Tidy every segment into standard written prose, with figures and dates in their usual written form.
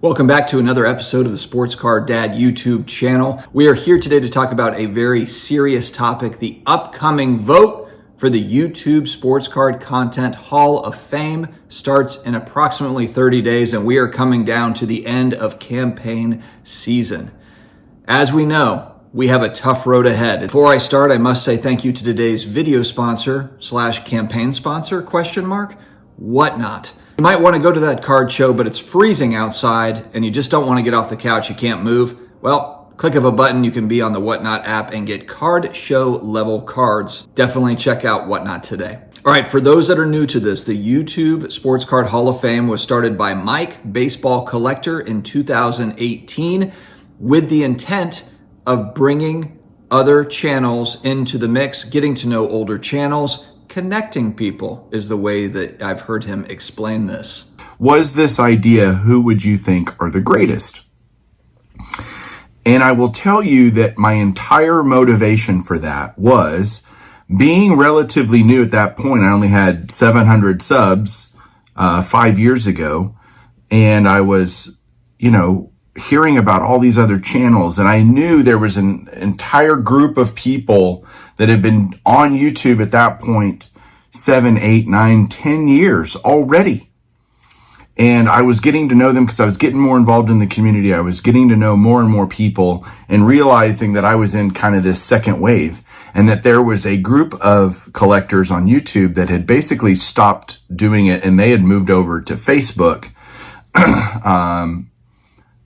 Welcome back to another episode of the Sports Card Dad YouTube channel. We are here today to talk about a very serious topic, the upcoming vote for the YouTube Sports Card Content Hall of Fame starts in approximately 30 days, and we are coming down to the end of campaign season. As we know, we have a tough road ahead. Before I start, I must say thank you to today's video sponsor / campaign sponsor, Whatnot. You might want to go to that card show, but it's freezing outside and you just don't want to get off the couch, you can't move. Well, click of a button, you can be on the Whatnot app and get card show level cards. Definitely check out Whatnot today. All right, for those that are new to this, the YouTube Sports Card Hall of Fame was started by Mike, baseball collector, in 2018 with the intent of bringing other channels into the mix, getting to know older channels. Connecting people is the way that I've heard him explain this. Was this idea, who would you think are the greatest? And I will tell you that my entire motivation for that was being relatively new at that point. I only had 700 subs 5 years ago. And I was, hearing about all these other channels. And I knew there was an entire group of people that had been on YouTube at that point 7, 8, 9, 10 years already. And I was getting to know them because I was getting more involved in the community. I was getting to know more and more people and realizing that I was in kind of this second wave and that there was a group of collectors on YouTube that had basically stopped doing it and they had moved over to Facebook.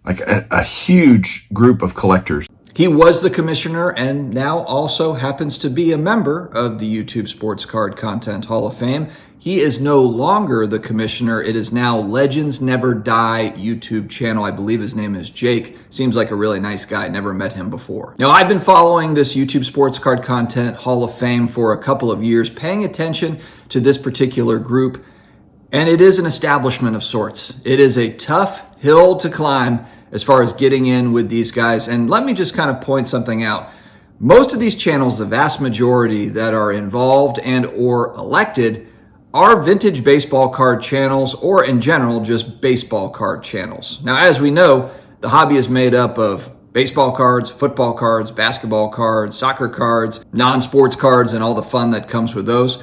Like a huge group of collectors. He was the commissioner and now also happens to be a member of the YouTube Sports Card Content Hall of Fame. He is no longer the commissioner. It is now Legends Never Die YouTube channel. I believe his name is Jake. Seems like a really nice guy. Never met him before. Now, I've been following this YouTube Sports Card Content Hall of Fame for a couple of years, paying attention to this particular group. And it is an establishment of sorts. It is a tough hill to climb as far as getting in with these guys. And let me just kind of point something out. Most of these channels, the vast majority that are involved and or elected, are vintage baseball card channels or in general, just baseball card channels. Now, as we know, the hobby is made up of baseball cards, football cards, basketball cards, soccer cards, non-sports cards, and all the fun that comes with those.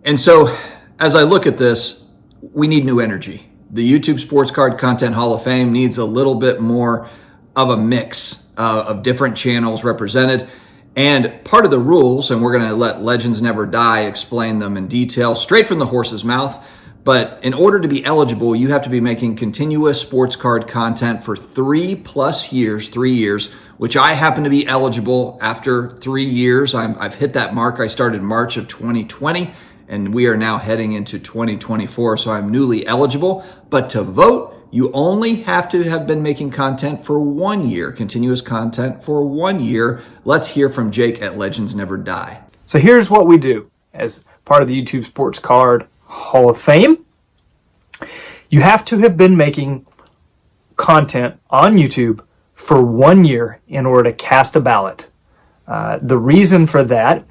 And so as I look at this, we need new energy. The YouTube Sports Card Content Hall of Fame needs a little bit more of a mix of different channels represented. And part of the rules, and we're going to let Legends Never Die explain them in detail, straight from the horse's mouth. But in order to be eligible, you have to be making continuous sports card content for 3+ years, 3 years, which I happen to be eligible after 3 years. I've hit that mark. I started March of 2020. And we are now heading into 2024, so I'm newly eligible. But to vote, you only have to have been making content for 1 year, continuous content for 1 year. Let's hear from Jake at Legends Never Die. So here's what we do as part of the YouTube Sports Card Hall of Fame. You have to have been making content on YouTube for 1 year in order to cast a ballot. The reason for that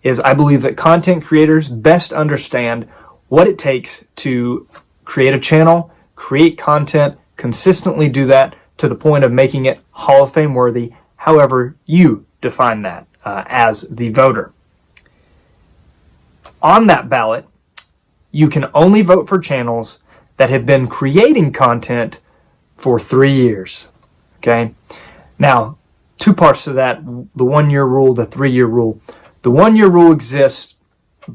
is I believe that content creators best understand what it takes to create a channel, create content, consistently do that to the point of making it Hall of Fame worthy, however you define that as the voter. On that ballot, you can only vote for channels that have been creating content for 3 years. Okay? Now, two parts to that, the 1 year rule, the 3 year rule. The 1 year rule exists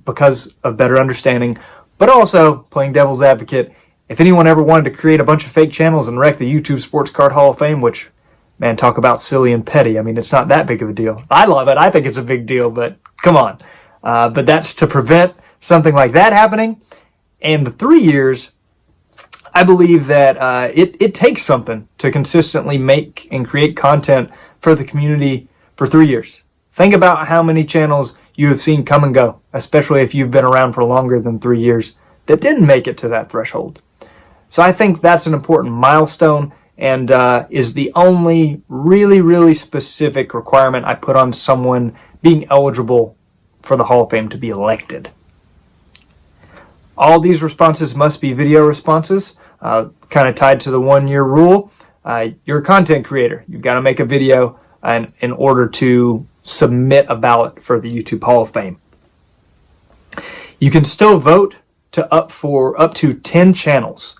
because of better understanding, but also playing devil's advocate. If anyone ever wanted to create a bunch of fake channels and wreck the YouTube Sports Card Hall of Fame, which, man, talk about silly and petty. I mean, it's not that big of a deal. I love it. I think it's a big deal, but come on. But that's to prevent something like that happening. And the 3 years, I believe that it takes something to consistently make and create content for the community for 3 years. Think about how many channels you have seen come and go, especially if you've been around for longer than 3 years, that didn't make it to that threshold. So I think that's an important milestone and is the only really, really specific requirement I put on someone being eligible for the Hall of Fame to be elected. All these responses must be video responses. kind of tied to the 1 year rule. You're a content creator. You've got to make a video in order to submit a ballot for the YouTube Hall of Fame. You can still vote to up to 10 channels.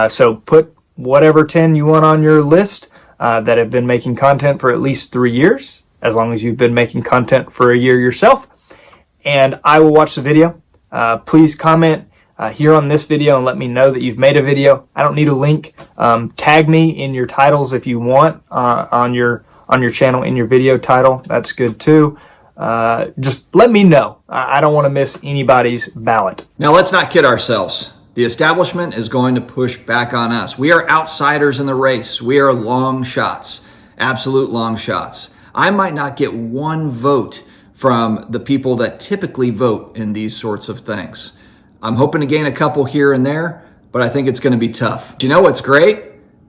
So put whatever 10 you want on your list that have been making content for at least 3 years, as long as you've been making content for a year yourself. And I will watch the video. Please comment here on this video and let me know that you've made a video. I don't need a link. Tag me in your titles if you want on your channel in your video title. That's good too. Just let me know. I don't want to miss anybody's ballot. Now let's not kid ourselves. The establishment is going to push back on us. We are outsiders in the race. We are long shots, absolute long shots. I might not get one vote from the people that typically vote in these sorts of things. I'm hoping to gain a couple here and there, but I think it's going to be tough. Do you know what's great?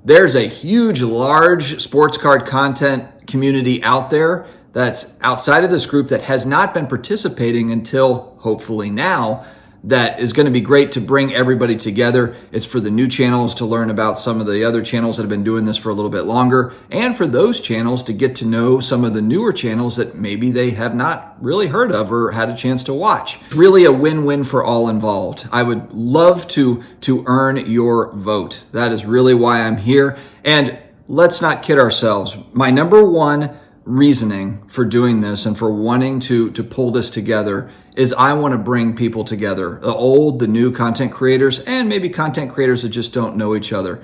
There's a huge, large sports card content community out there that's outside of this group that has not been participating until hopefully now, that is going to be great to bring everybody together. It's for the new channels to learn about some of the other channels that have been doing this for a little bit longer, and for those channels to get to know some of the newer channels that maybe they have not really heard of or had a chance to watch. It's really a win-win for all involved. I would love to earn your vote. That is really why I'm here. And let's not kid ourselves. My number one reasoning for doing this and for wanting to pull this together is I want to bring people together, the old, the new content creators, and maybe content creators that just don't know each other.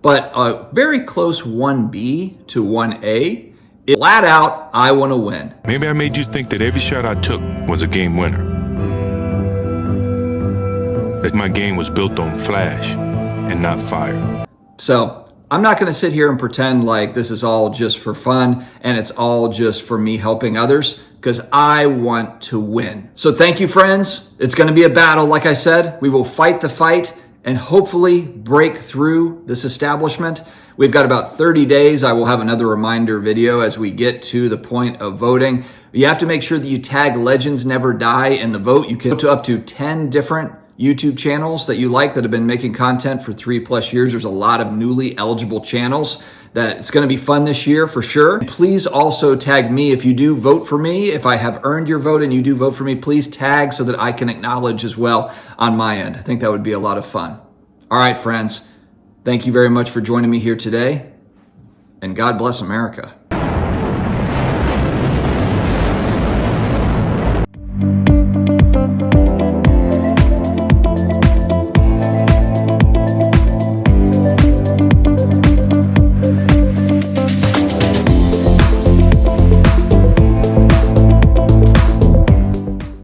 But a very close 1B to 1A, flat out, I want to win. Maybe I made you think that every shot I took was a game winner. That my game was built on flash and not fire. So I'm not going to sit here and pretend like this is all just for fun and it's all just for me helping others, because I want to win. So thank you, friends. It's going to be a battle. Like I said, we will fight the fight and hopefully break through this establishment. We've got about 30 days. I will have another reminder video as we get to the point of voting. You have to make sure that you tag Legends Never Die in the vote. You can go to up to 10 different YouTube channels that you like that have been making content for 3+ years. There's a lot of newly eligible channels that it's going to be fun this year for sure. Please also tag me if you do vote for me. If I have earned your vote and you do vote for me, please tag so that I can acknowledge as well on my end. I think that would be a lot of fun. All right, friends. Thank you very much for joining me here today, and God bless America.